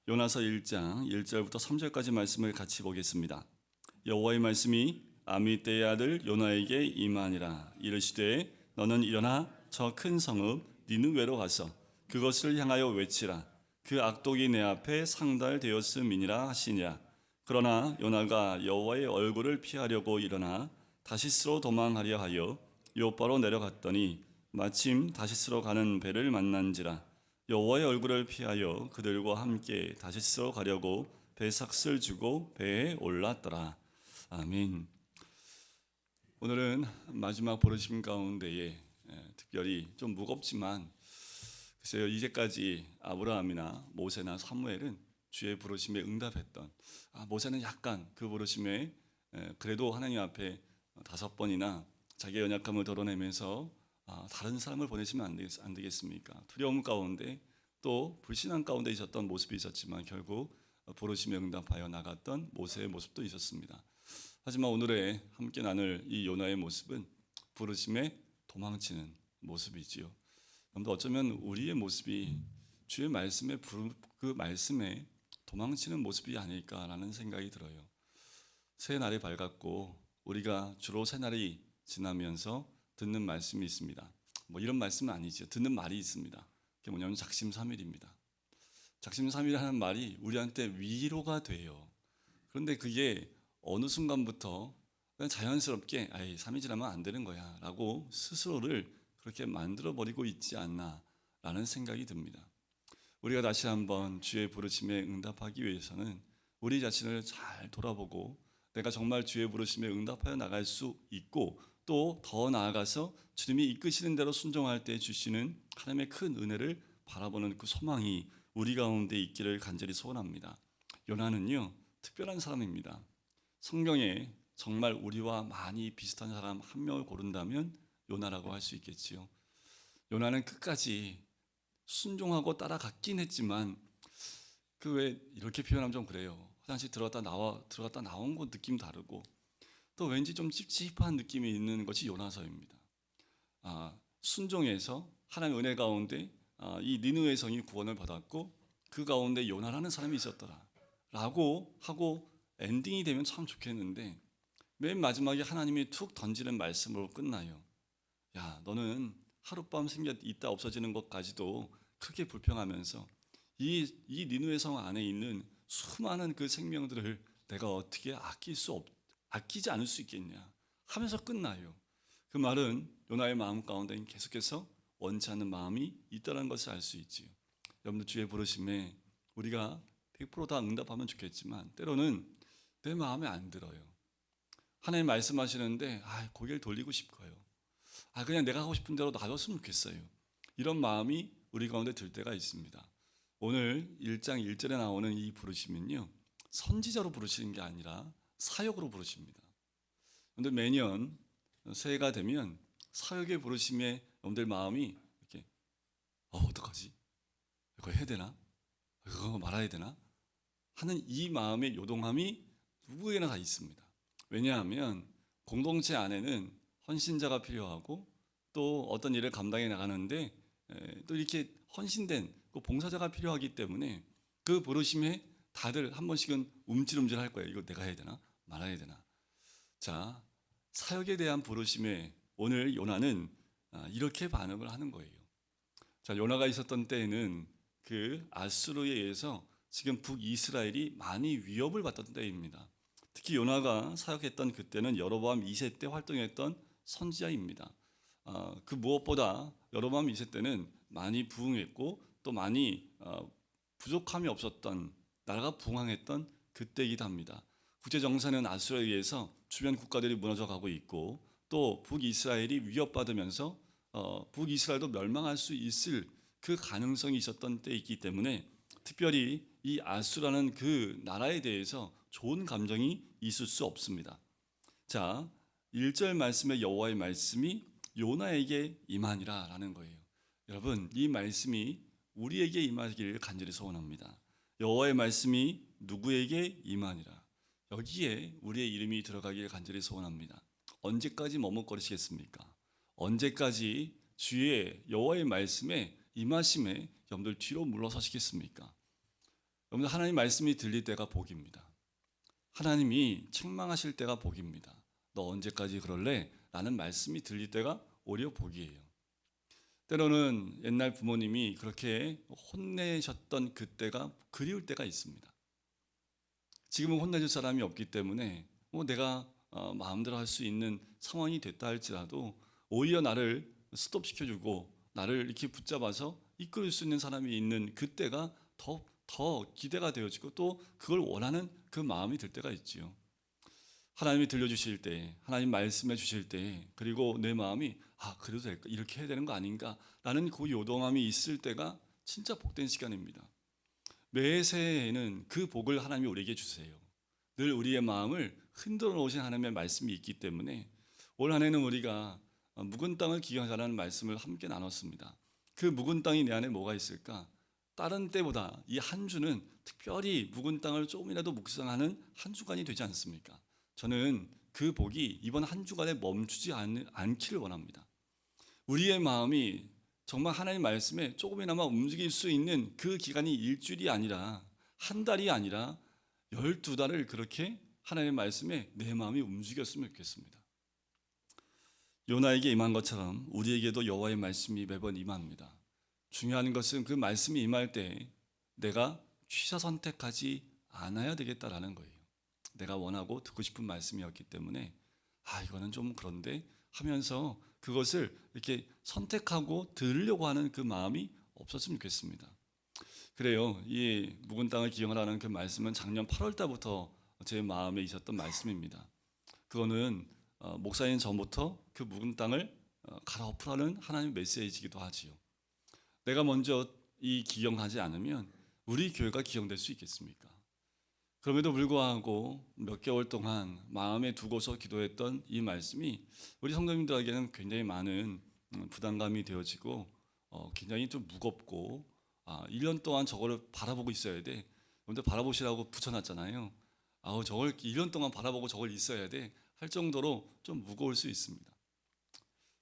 요나서 1장 1절부터 3절까지 말씀을 같이 보겠습니다. 여호와의 말씀이 아미떼의 아들 요나에게 임하니라. 이르시되 너는 일어나 저 큰 성읍 니느웨로 가서 그것을 향하여 외치라. 그 악독이 내 앞에 상달되었음이니라 하시니라. 그러나 요나가 여호와의 얼굴을 피하려고 일어나 다시스로 도망하려 하여 요바로 내려갔더니 마침 다시스로 가는 배를 만난지라. 여호와의 얼굴을 피하여 그들과 함께 다시스로 가려고 배삭을 주고 배에 올랐더라. 아멘. 오늘은 마지막 부르심 가운데에 특별히 좀 무겁지만 글쎄요, 이제까지 아브라함이나 모세나 사무엘은 주의 부르심에 응답했던, 모세는 약간 그 부르심에 그래도 하나님 앞에 5번이나 자기의 연약함을 드러내면서 다른 사람을 보내시면 안 되겠습니까? 두려움 가운데 또 불신앙 가운데 있었던 모습이 있었지만 결국 부르심에 응답하여 나갔던 모세의 모습도 있었습니다. 하지만 오늘의 함께 나눌 이 요나의 모습은 부르심에 도망치는 모습이지요. 그런데 어쩌면 우리의 모습이 주의 말씀에 그 말씀에 도망치는 모습이 아닐까라는 생각이 들어요. 새 날이 밝았고 우리가 주로 새 날이 지나면서 듣는 말씀이 있습니다. 뭐 이런 말씀은 아니죠. 듣는 말이 있습니다. 그게 뭐냐면 작심삼일입니다. 작심삼일이라는 말이 우리한테 위로가 돼요. 그런데 그게 어느 순간부터 그냥 자연스럽게 삼일 지나면 안 되는 거야 라고 스스로를 그렇게 만들어버리고 있지 않나 라는 생각이 듭니다. 우리가 다시 한번 주의 부르심에 응답하기 위해서는 우리 자신을 잘 돌아보고 내가 정말 주의 부르심에 응답하여 나갈 수 있고 또 더 나아가서 주님이 이끄시는 대로 순종할 때 주시는 하나님의 큰 은혜를 바라보는 그 소망이 우리 가운데 있기를 간절히 소원합니다. 요나는요, 특별한 사람입니다. 성경에 정말 우리와 많이 비슷한 사람 한 명을 고른다면 요나라고 할 수 있겠지요. 요나는 끝까지 순종하고 따라갔긴 했지만 그 왜 이렇게 표현하면 좀 그래요. 화장실 들어갔다 나온 것 느낌 다르고 또 왠지 좀 찝찝한 느낌이 있는 것이 요나서입니다. 순종해서 하나님의 은혜 가운데 이 니느웨 성이 구원을 받았고 그 가운데 요나라는 사람이 있었더라 라고 하고 엔딩이 되면 참 좋겠는데 맨 마지막에 하나님이 툭 던지는 말씀으로 끝나요. 야, 너는 하룻밤 생겨 있다 없어지는 것까지도 크게 불평하면서 이 니느웨 성 안에 있는 수많은 그 생명들을 내가 어떻게 아끼지 않을 수 있겠냐 하면서 끝나요. 그 말은 요나의 마음 가운데 계속해서 원치 않는 마음이 있다는 것을 알 수 있지요. 여러분들 주의 부르심에 우리가 100%다 응답하면 좋겠지만 때로는 내 마음에 안 들어요. 하나님 말씀하시는데 고개를 돌리고 싶어요. 그냥 내가 하고 싶은 대로 놔뒀으면 좋겠어요. 이런 마음이 우리 가운데 들 때가 있습니다. 오늘 1장 1절에 나오는 이 부르심은요, 선지자로 부르시는 게 아니라 사역으로 부르십니다. 그런데 매년 새해가 되면 사역의 부르심에 여러분들 마음이 이렇게 어떡하지? 이거 해야 되나? 이거 말아야 되나? 하는 이 마음의 요동함이 누구에게나 다 있습니다. 왜냐하면 공동체 안에는 헌신자가 필요하고 또 어떤 일을 감당해 나가는데 또 이렇게 헌신된 봉사자가 필요하기 때문에 그 부르심에 다들 한 번씩은 움찔움찔 할 거예요. 이거 내가 해야 되나? 말아야 되나? 자, 사역에 대한 부르심에 오늘 요나는 이렇게 반응을 하는 거예요. 자, 요나가 있었던 때에는 그 아수르에 의해서 지금 북이스라엘이 많이 위협을 받던 때입니다. 특히 요나가 사역했던 그때는 여로보암 2세 때 활동했던 선지자입니다. 그 무엇보다 여로보암 2세 때는 많이 부흥했고 또 많이 부족함이 없었던 나라가 부흥했던 그때이기도 합니다. 국제정세는 아수르에 의해서 주변 국가들이 무너져 가고 있고 또 북이스라엘이 위협받으면서 북이스라엘도 멸망할 수 있을 그 가능성이 있었던 때이기 때문에 특별히 이 아수라는 그 나라에 대해서 좋은 감정이 있을 수 없습니다. 자, 1절 말씀에 여호와의 말씀이 요나에게 임하니라 라는 거예요. 여러분, 이 말씀이 우리에게 임하기를 간절히 소원합니다. 여호와의 말씀이 누구에게 임하니라. 여기에 우리의 이름이 들어가기를 간절히 소원합니다. 언제까지 머뭇거리시겠습니까? 언제까지 주의 여호와의 말씀에 임하심에 여러분들 뒤로 물러서시겠습니까? 여러분, 하나님 말씀이 들릴 때가 복입니다. 하나님이 책망하실 때가 복입니다. 너 언제까지 그럴래? 라는 말씀이 들릴 때가 오히려 복이에요. 때로는 옛날 부모님이 그렇게 혼내셨던 그때가 그리울 때가 있습니다. 지금은 혼내줄 사람이 없기 때문에 내가 마음대로 할 수 있는 상황이 됐다 할지라도 오히려 나를 스톱시켜주고 나를 이렇게 붙잡아서 이끌 수 있는 사람이 있는 그때가 더 기대가 되어지고 또 그걸 원하는 그 마음이 들 때가 있지요. 하나님이 들려주실 때, 하나님 말씀해 주실 때, 그리고 내 마음이 그래도 될까? 이렇게 해야 되는 거 아닌가? 라는 그 요동함이 있을 때가 진짜 복된 시간입니다. 매 새해에는 그 복을 하나님이 우리에게 주세요. 늘 우리의 마음을 흔들어 놓으신 하나님의 말씀이 있기 때문에 올 한 해는 우리가 묵은 땅을 기억하라는 말씀을 함께 나눴습니다. 그 묵은 땅이 내 안에 뭐가 있을까? 다른 때보다 이 한 주는 특별히 묵은 땅을 조금이라도 묵상하는 한 주간이 되지 않습니까? 저는 그 복이 이번 한 주간에 멈추지 않기를 원합니다. 우리의 마음이 정말 하나님 말씀에 조금이나마 움직일 수 있는 그 기간이 일주일이 아니라 한 달이 아니라 12달을 그렇게 하나님의 말씀에 내 마음이 움직였으면 좋겠습니다. 요나에게 임한 것처럼 우리에게도 여호와의 말씀이 매번 임합니다. 중요한 것은 그 말씀이 임할 때 내가 취사 선택하지 않아야 되겠다라는 거예요. 내가 원하고 듣고 싶은 말씀이었기 때문에 이거는 좀 그런데 하면서 그것을 이렇게 선택하고 들으려고 하는 그 마음이 없었으면 좋겠습니다. 그래요. 이 묵은 땅을 기억하라는 그 말씀은 작년 8월 달부터 제 마음에 있었던 말씀입니다. 그거는 목사님 전부터 그 묵은 땅을 갈아엎으라는 하나님의 메시지이기도 하지요. 내가 먼저 이 기억하지 않으면 우리 교회가 기억될 수 있겠습니까? 그럼에도 불구하고 몇 개월 동안 마음에 두고서 기도했던 이 말씀이 우리 성도님들에게는 굉장히 많은 부담감이 되어지고 굉장히 좀 무겁고 1년 동안 저거를 바라보고 있어야 돼. 근데 바라보시라고 붙여놨잖아요. 저걸 1년 동안 바라보고 저걸 있어야 돼 할 정도로 좀 무거울 수 있습니다.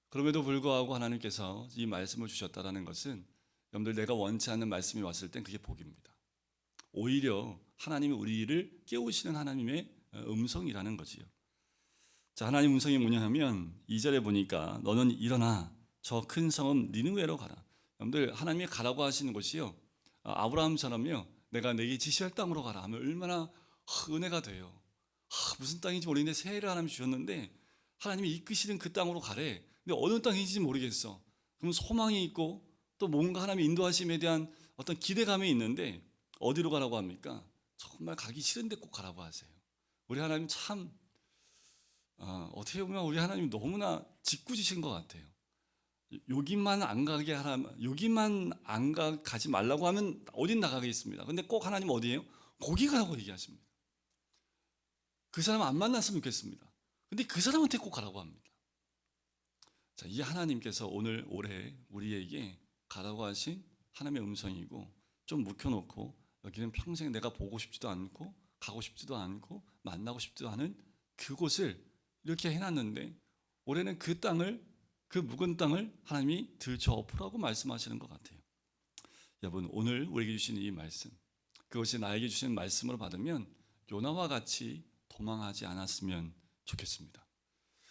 그럼에도 불구하고 하나님께서 이 말씀을 주셨다는 것은 여러분들 내가 원치 않는 말씀이 왔을 땐 그게 복입니다. 오히려 하나님이 우리를 깨우시는 하나님의 음성이라는 거지요. 자, 하나님 음성이 뭐냐 하면 2절에 보니까 너는 일어나 저 큰 성읍 니느웨로 가라. 여러분들 하나님이 가라고 하시는 곳이요, 아브라함처럼요, 내가 내게 지시할 땅으로 가라 하면 얼마나 은혜가 돼요. 무슨 땅인지 모르겠는데 새해를 하나님 주셨는데 하나님이 이끄시는 그 땅으로 가래. 근데 어느 땅인지 모르겠어. 그럼 소망이 있고 또 뭔가 하나님의 인도하심에 대한 어떤 기대감이 있는데 어디로 가라고 합니까? 정말 가기 싫은데 꼭 가라고 하세요. 우리 하나님 참 어떻게 보면 우리 하나님 너무나 짓궂으신 것 같아요. 여기만 안 가게 하라면, 여기만 가지 말라고 하면 어딘 나가겠습니다. 근데 꼭 하나님 어디예요? 거기 가라고 얘기하십니다. 그 사람 안 만났으면 좋겠습니다. 근데 그 사람한테 꼭 가라고 합니다. 자, 이 하나님께서 오늘 올해 우리에게 가라고 하신 하나님의 음성이고, 좀 묵혀놓고 여기는 평생 내가 보고 싶지도 않고 가고 싶지도 않고 만나고 싶지도 않은 그곳을 이렇게 해놨는데 올해는 그 땅을, 그 묵은 땅을 하나님이 들쳐엎으라고 말씀하시는 것 같아요. 여러분, 오늘 우리에게 주시는 이 말씀, 그것이 나에게 주시는 말씀으로 받으면 요나와 같이 도망하지 않았으면 좋겠습니다.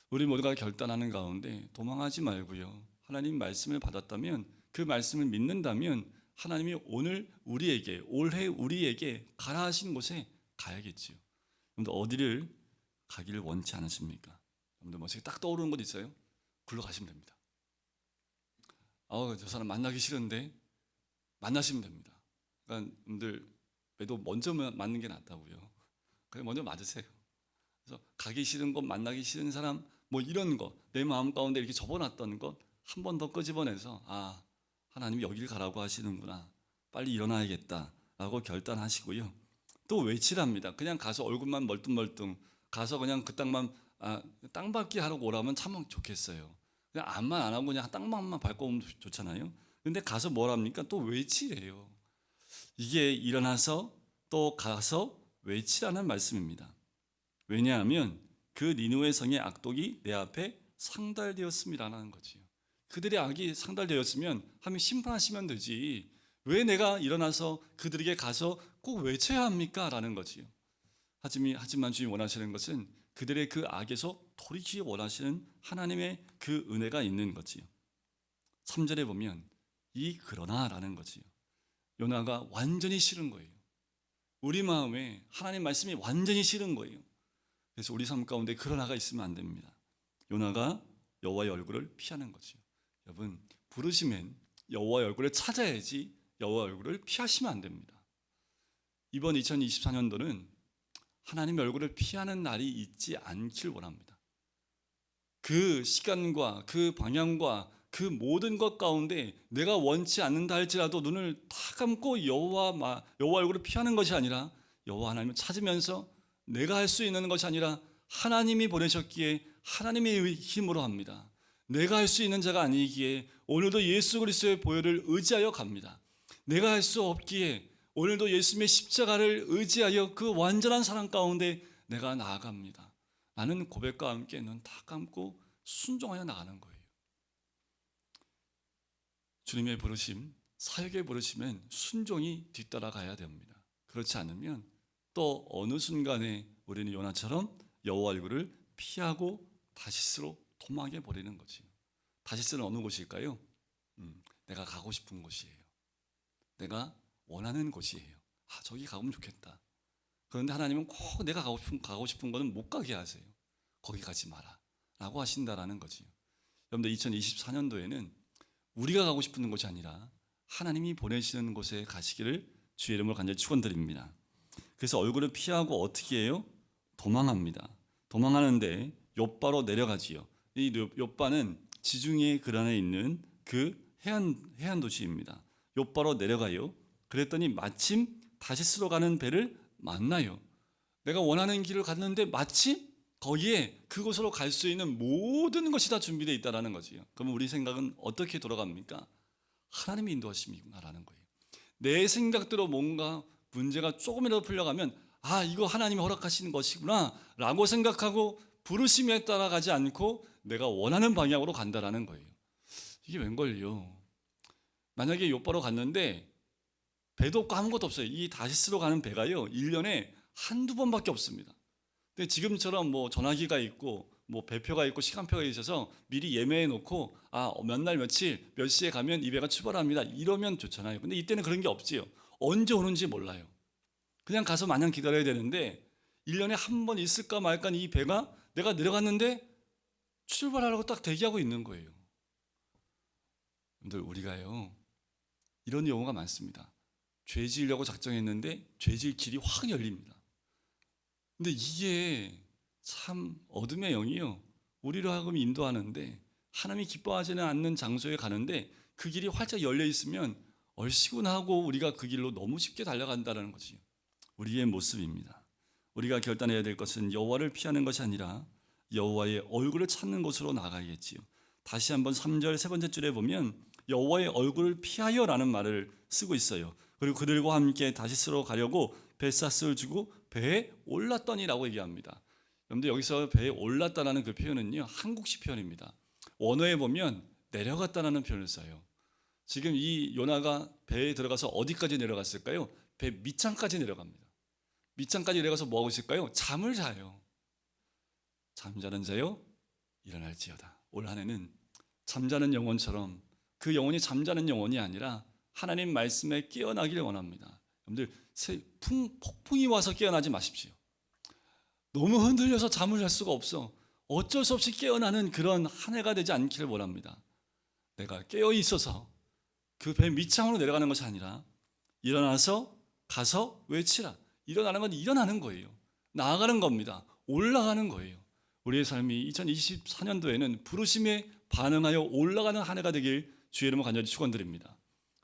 우리 모두가 결단하는 가운데 도망하지 말고요, 하나님 말씀을 받았다면 그 말씀을 믿는다면 하나님이 오늘 우리에게, 올해 우리에게 가라 하신 곳에 가야겠지요. 여러분들 어디를 가기를 원치 않으십니까? 여러분들 머릿속에 딱 떠오르는 곳 있어요? 글로 가시면 됩니다. 저 사람 만나기 싫은데 만나시면 됩니다. 그러니까 여러분들 매도 먼저 맞는 게 낫다고요. 그냥 먼저 맞으세요. 그래서 가기 싫은 것, 만나기 싫은 사람, 뭐 이런 거, 내 마음 가운데 이렇게 접어놨던 것 한 번 더 끄집어내서 하나님이 여길 가라고 하시는구나, 빨리 일어나야겠다라고 결단하시고요. 또 외치랍니다. 그냥 가서 얼굴만 멀뚱멀뚱 가서 그냥 그 땅만 땅밟기 하라고 오라면 참 좋겠어요. 그냥 암만 안 하고 그냥 땅만 밟고 오면 좋잖아요. 근데 가서 뭐랍니까? 또 외치래요. 이게 일어나서 또 가서 외치라는 말씀입니다. 왜냐하면 그 니느웨 성의 악독이 내 앞에 상달되었음이라는 거지요. 그들의 악이 상달되었으면 하면 심판하시면 되지, 왜 내가 일어나서 그들에게 가서 꼭 외쳐야 합니까? 라는 거지요. 하지만 주님 원하시는 것은 그들의 그 악에서 돌이키기 원하시는 하나님의 그 은혜가 있는 거지요. 3절에 보면 이 그러나라는 거지요. 요나가 완전히 싫은 거예요. 우리 마음에 하나님 말씀이 완전히 싫은 거예요. 그래서 우리 삶 가운데 그러나가 있으면 안 됩니다. 요나가 여호와의 얼굴을 피하는 거죠. 여러분, 부르시면 여호와의 얼굴을 찾아야지 여호와의 얼굴을 피하시면 안 됩니다. 이번 2024년도는 하나님의 얼굴을 피하는 날이 있지 않길 원합니다. 그 시간과 그 방향과 그 모든 것 가운데 내가 원치 않는다 할지라도 눈을 다 감고 여호와 얼굴을 피하는 것이 아니라 여호와 하나님을 찾으면서 내가 할 수 있는 것이 아니라 하나님이 보내셨기에 하나님의 힘으로 합니다. 내가 할 수 있는 자가 아니기에 오늘도 예수 그리스도의 보혈을 의지하여 갑니다. 내가 할 수 없기에 오늘도 예수님의 십자가를 의지하여 그 완전한 사랑 가운데 내가 나아갑니다. 라는 고백과 함께 눈 다 감고 순종하여 나가는 거예요. 주님의 부르심, 사역의 부르심은 순종이 뒤따라가야 됩니다. 그렇지 않으면 또 어느 순간에 우리는 요나처럼 여호와 얼굴을 피하고 다시스로 도망해 버리는 거지요. 다시스는 어느 곳일까요? 내가 가고 싶은 곳이에요. 내가 원하는 곳이에요. 저기 가보면 좋겠다. 그런데 하나님은 꼭 내가 가고 싶은 거는 못 가게 하세요. 거기 가지 마라 라고 하신다라는 거지요. 여러분들 2024년도에는 우리가 가고 싶은 곳이 아니라 하나님이 보내시는 곳에 가시기를 주의 이름으로 간절히 축원드립니다. 그래서 얼굴을 피하고 어떻게 해요? 도망합니다. 도망하는데 욥바로 내려가지요. 이 욥바는 지중해 근원에 있는 그 해안 도시입니다. 욥바로 내려가요. 그랬더니 마침 다시스로 가는 배를 만나요. 내가 원하는 길을 갔는데 마침 거기에 그곳으로 갈 수 있는 모든 것이 다 준비되어 있다는 거지요. 그러면 우리 생각은 어떻게 돌아갑니까? 하나님의 인도하심이구나라는 거예요. 내 생각대로 뭔가 문제가 조금이라도 풀려가면 이거 하나님이 허락하시는 것이구나 라고 생각하고 부르심에 따라가지 않고 내가 원하는 방향으로 간다라는 거예요. 이게 웬걸요? 만약에 욥바로 갔는데 배도 없고 아무것도 없어요. 이 다시스로 가는 배가요 1년에 한두 번밖에 없습니다. 근데 지금처럼 뭐 전화기가 있고 뭐 배표가 있고 시간표가 있어서 미리 예매해 놓고 몇 날 며칠 몇 시에 가면 이 배가 출발합니다 이러면 좋잖아요. 근데 이때는 그런 게 없지요. 언제 오는지 몰라요. 그냥 가서 마냥 기다려야 되는데 1년에 한 번 있을까 말까 이 배가 내가 내려갔는데 출발하라고 딱 대기하고 있는 거예요. 여러분들 우리가요 이런 경우가 많습니다. 죄 지으려고 작정했는데 죄 지을 길이 확 열립니다. 근데 이게 참 어둠의 영이요 우리로 하여금 인도하는데 하나님이 기뻐하지는 않는 장소에 가는데 그 길이 활짝 열려 있으면 얼씨구나하고 우리가 그 길로 너무 쉽게 달려간다는 것이 우리의 모습입니다. 우리가 결단해야 될 것은 여호와를 피하는 것이 아니라 여호와의 얼굴을 찾는 곳으로 나가야겠지요. 다시 한번 3절 세 번째 줄에 보면 여호와의 얼굴을 피하여 라는 말을 쓰고 있어요. 그리고 그들과 함께 다시스로 가려고 벳삿을 주고 배에 올랐더니라고 얘기합니다. 여러분들 여기서 배에 올랐다라는 그 표현은요 한국식 표현입니다. 원어에 보면 내려갔다라는 표현을 써요. 지금 이 요나가 배에 들어가서 어디까지 내려갔을까요? 배 밑창까지 내려갑니다. 밑창까지 내려가서 뭐 하고 있을까요? 잠을 자요. 잠자는 자요 일어날지어다. 올 한 해는 잠자는 영혼처럼 그 영혼이 잠자는 영혼이 아니라 하나님 말씀에 깨어나기를 원합니다. 여러분들 폭풍이 와서 깨어나지 마십시오. 너무 흔들려서 잠을 잘 수가 없어. 어쩔 수 없이 깨어나는 그런 한 해가 되지 않기를 원합니다. 내가 깨어 있어서 그 배 밑창으로 내려가는 것이 아니라 일어나서 가서 외치라. 일어나는 건 일어나는 거예요. 나아가는 겁니다. 올라가는 거예요. 우리의 삶이 2024년도에는 부르심에 반응하여 올라가는 한 해가 되길 주의 이름으로 간절히 축원드립니다.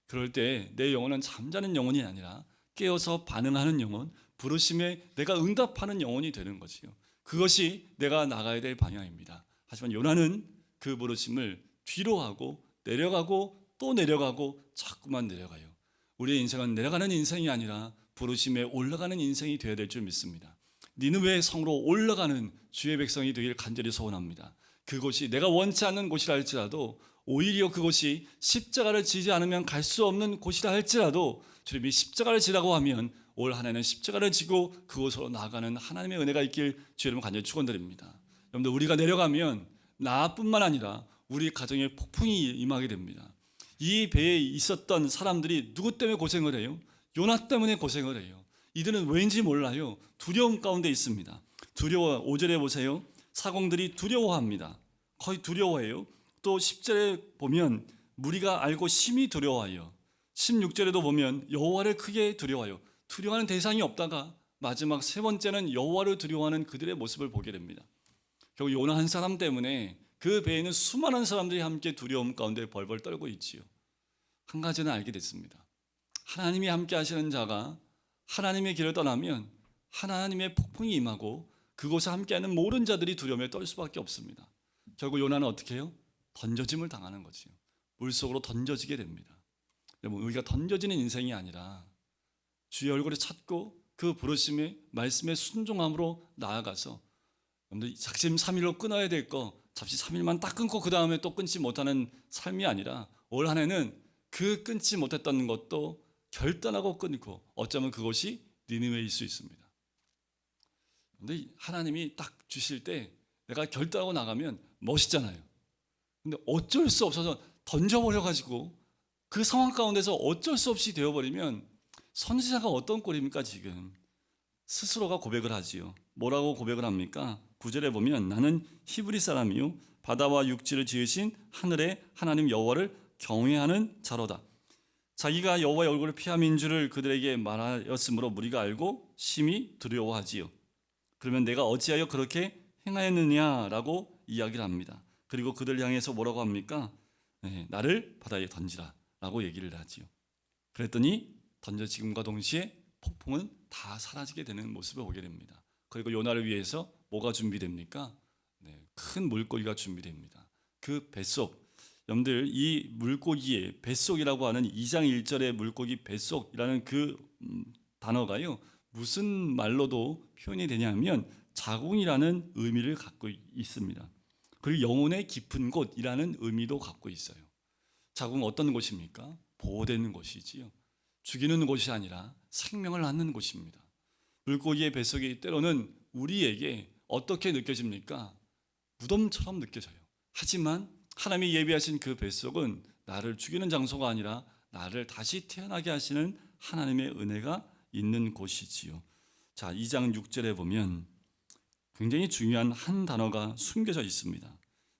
그럴 때 내 영혼은 잠자는 영혼이 아니라 깨어서 반응하는 영혼, 부르심에 내가 응답하는 영혼이 되는 거지요. 그것이 내가 나가야 될 방향입니다. 하지만 요나는 그 부르심을 뒤로 하고 내려가고 또 내려가고 자꾸만 내려가요. 우리의 인생은 내려가는 인생이 아니라 부르심에 올라가는 인생이 되어야 될 줄 믿습니다. 니느웨 성으로 올라가는 주의 백성이 되길 간절히 소원합니다. 그곳이 내가 원치 않는 곳이라 할지라도 오히려 그곳이 십자가를 지지 않으면 갈 수 없는 곳이라 할지라도 주님이 십자가를 지라고 하면 올 한 해는 십자가를 지고 그곳으로 나아가는 하나님의 은혜가 있길 주 여러분 간절히 축원드립니다. 여러분들 우리가 내려가면 나뿐만 아니라 우리 가정에 폭풍이 임하게 됩니다. 이 배에 있었던 사람들이 누구 때문에 고생을 해요? 요나 때문에 고생을 해요. 이들은 왠지 몰라요. 두려움 가운데 있습니다. 두려워. 5절에 보세요. 사공들이 두려워합니다. 거의 두려워해요. 또 10절에 보면 무리가 알고 심히 두려워하여, 16절에도 보면 여호와를 크게 두려워하여, 두려워하는 대상이 없다가 마지막 세 번째는 여호와를 두려워하는 그들의 모습을 보게 됩니다. 결국 요나 한 사람 때문에 그 배에 있는 수많은 사람들이 함께 두려움 가운데 벌벌 떨고 있지요. 한 가지는 알게 됐습니다. 하나님이 함께 하시는 자가 하나님의 길을 떠나면 하나님의 폭풍이 임하고 그곳에 함께하는 모든 자들이 두려움에 떨 수밖에 없습니다. 결국 요나는 어떻게 해요? 던져짐을 당하는 거지요. 물속으로 던져지게 됩니다. 여러분, 우리가 던져지는 인생이 아니라 주의 얼굴을 찾고 그 부르심의 말씀에 순종함으로 나아가서, 여러분들 작심 3일로 끊어야 될 거 잡시 3일만 딱 끊고 그 다음에 또 끊지 못하는 삶이 아니라 올 한 해는 그 끊지 못했던 것도 결단하고 끊고, 어쩌면 그것이 니느웨일 수 있습니다. 근데 하나님이 딱 주실 때 내가 결단하고 나가면 멋있잖아요. 근데 어쩔 수 없어서 던져버려가지고 그 상황 가운데서 어쩔 수 없이 되어버리면 선지자가 어떤 꼴입니까? 지금 스스로가 고백을 하지요. 뭐라고 고백을 합니까? 9절에 보면 나는 히브리 사람이요 바다와 육지를 지으신 하늘의 하나님 여호와를 경외하는 자로다. 자기가 여호와의 얼굴을 피함인 줄을 그들에게 말하였으므로 무리가 알고 심히 두려워하지요. 그러면 내가 어찌하여 그렇게 행하였느냐라고 이야기를 합니다. 그리고 그들 향해서 뭐라고 합니까? 나를 바다에 던지라 라고 얘기를 하지요. 그랬더니 던져짐과 동시에 폭풍은 다 사라지게 되는 모습을 보게 됩니다. 그리고 요나를 위해서 뭐가 준비됩니까? 큰 물고기가 준비됩니다. 그 뱃속, 여러분들 이 물고기의 뱃속이라고 하는 2장 1절의 물고기 뱃속이라는 그 단어가요, 무슨 말로도 표현이 되냐면 자궁이라는 의미를 갖고 있습니다. 그리고 영혼의 깊은 곳이라는 의미도 갖고 있어요. 자궁은 어떤 곳입니까? 보호되는 곳이지요. 죽이는 곳이 아니라 생명을 낳는 곳입니다. 물고기의 뱃속이 때로는 우리에게 어떻게 느껴집니까? 무덤처럼 느껴져요. 하지만 하나님이 예비하신 그 뱃속은 나를 죽이는 장소가 아니라 나를 다시 태어나게 하시는 하나님의 은혜가 있는 곳이지요. 자, 2장 6절에 보면 굉장히 중요한 한 단어가 숨겨져 있습니다.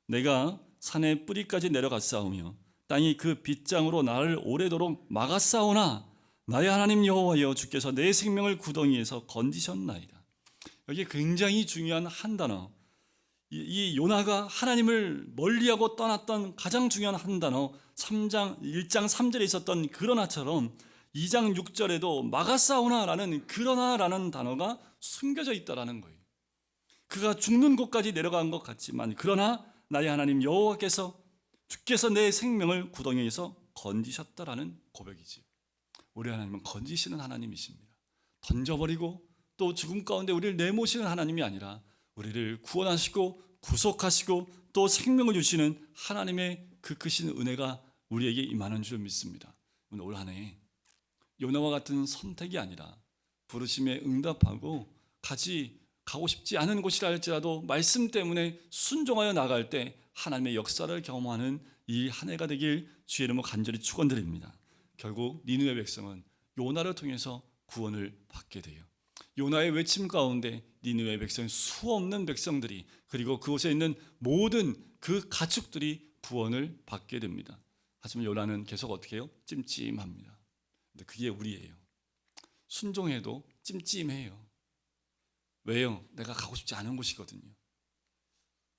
내가 산의 뿌리까지 내려갔사오며 땅이 그 빗장으로 나를 오래도록 막았사오나 나의 하나님 여호와여 주께서 내 생명을 구덩이에서 건지셨나이다. 여기 굉장히 중요한 한 단어. 이 요나가 하나님을 멀리하고 떠났던 가장 중요한 한 단어, 1장 3절에 있었던 그러나처럼 2장 6절에도 막았사오나라는 그러나라는 단어가 숨겨져 있다라는 거예요. 그가 죽는 곳까지 내려간 것 같지만 그러나 나의 하나님 여호와께서 주께서 내 생명을 구덩이에서 건지셨다라는 고백이지. 우리 하나님은 건지시는 하나님이십니다. 던져버리고 또 죽음 가운데 우리를 내모시는 하나님이 아니라 우리를 구원하시고 구속하시고 또 생명을 주시는 하나님의 그 크신 은혜가 우리에게 임하는 줄 믿습니다. 올 한 해 요나와 같은 선택이 아니라 부르심에 응답하고 가고 싶지 않은 곳이라 할지라도 말씀 때문에 순종하여 나갈 때 하나님의 역사를 경험하는 이 한 해가 되길 주의 이름으로 간절히 축원드립니다. 결국 니느웨 백성은 요나를 통해서 구원을 받게 돼요. 요나의 외침 가운데 니느웨 백성 수없는 백성들이 그리고 그곳에 있는 모든 그 가축들이 구원을 받게 됩니다. 하지만 요나는 계속 어떻게 해요? 찜찜합니다. 근데 그게 우리예요. 순종해도 찜찜해요. 왜요? 내가 가고 싶지 않은 곳이거든요.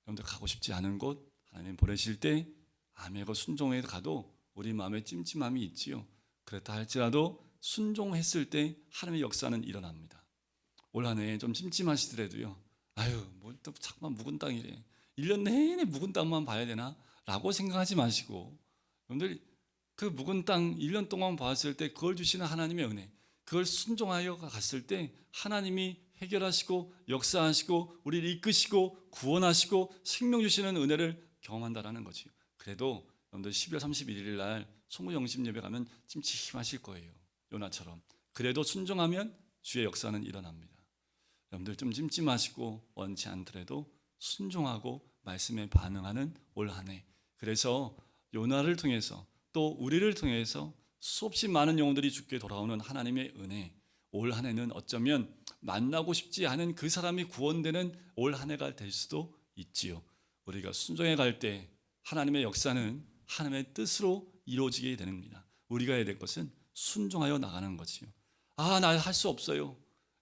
여러분들 가고 싶지 않은 곳 하나님 보내실 때 아멘하고 순종해 가도 우리 마음에 찜찜함이 있지요. 그렇다 할지라도 순종했을 때 하나님의 역사는 일어납니다. 올 한 해 좀 찜찜하시더라도요. 아유, 뭘 또 자꾸만 묵은 땅이래. 1년 내내 묵은 땅만 봐야 되나? 라고 생각하지 마시고 여러분들 그 묵은 땅 1년 동안 봤을 때 그걸 주시는 하나님의 은혜, 그걸 순종하여 갔을 때 하나님이 해결하시고 역사하시고 우리를 이끄시고 구원하시고 생명 주시는 은혜를 경험한다라는 거지. 그래도 여러분들 12월 31일 날 송구 영심 예배 가면 찜찜하실 거예요. 요나처럼. 그래도 순종하면 주의 역사는 일어납니다. 여러분들 좀 찜찜하시고 원치 않더라도 순종하고 말씀에 반응하는 올 한 해. 그래서 요나를 통해서 또 우리를 통해서 수없이 많은 영혼들이 주께 돌아오는 하나님의 은혜. 올 한 해는 어쩌면 만나고 싶지 않은 그 사람이 구원되는 올 한 해가 될 수도 있지요. 우리가 순종해 갈 때 하나님의 역사는 하나님의 뜻으로 이루어지게 됩니다. 우리가 해야 될 것은 순종하여 나가는 거지요. 아, 나 할 수 없어요.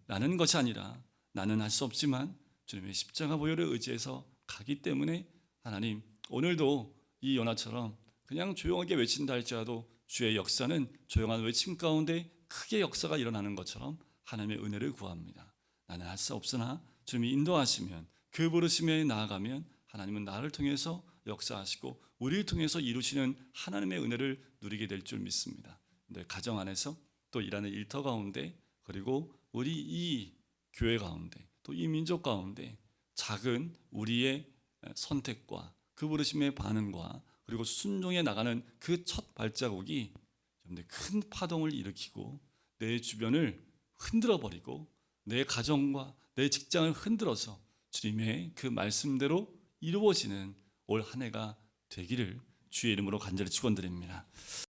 라는 것이 아니라 나는 할 수 없지만 주님의 십자가 보혈을 의지해서 가기 때문에 하나님 오늘도 이 요나처럼 그냥 조용하게 외친다 할지라도 주의 역사는 조용한 외침 가운데 크게 역사가 일어나는 것처럼 하나님의 은혜를 구합니다. 나는 할 수 없으나 주님이 인도하시면 그 부르심에 나아가면 하나님은 나를 통해서 역사하시고 우리를 통해서 이루시는 하나님의 은혜를 누리게 될 줄 믿습니다. 근데 가정 안에서 또 일하는 일터 가운데 그리고 우리 이 교회 가운데 또 이 민족 가운데 작은 우리의 선택과 그 부르심의 반응과 그리고 순종해 나가는 그 첫 발자국이 큰 파동을 일으키고 내 주변을 흔들어 버리고 내 가정과 내 직장을 흔들어서 주님의 그 말씀대로 이루어지는 올 한 해가 되기를 주의 이름으로 간절히 축원드립니다.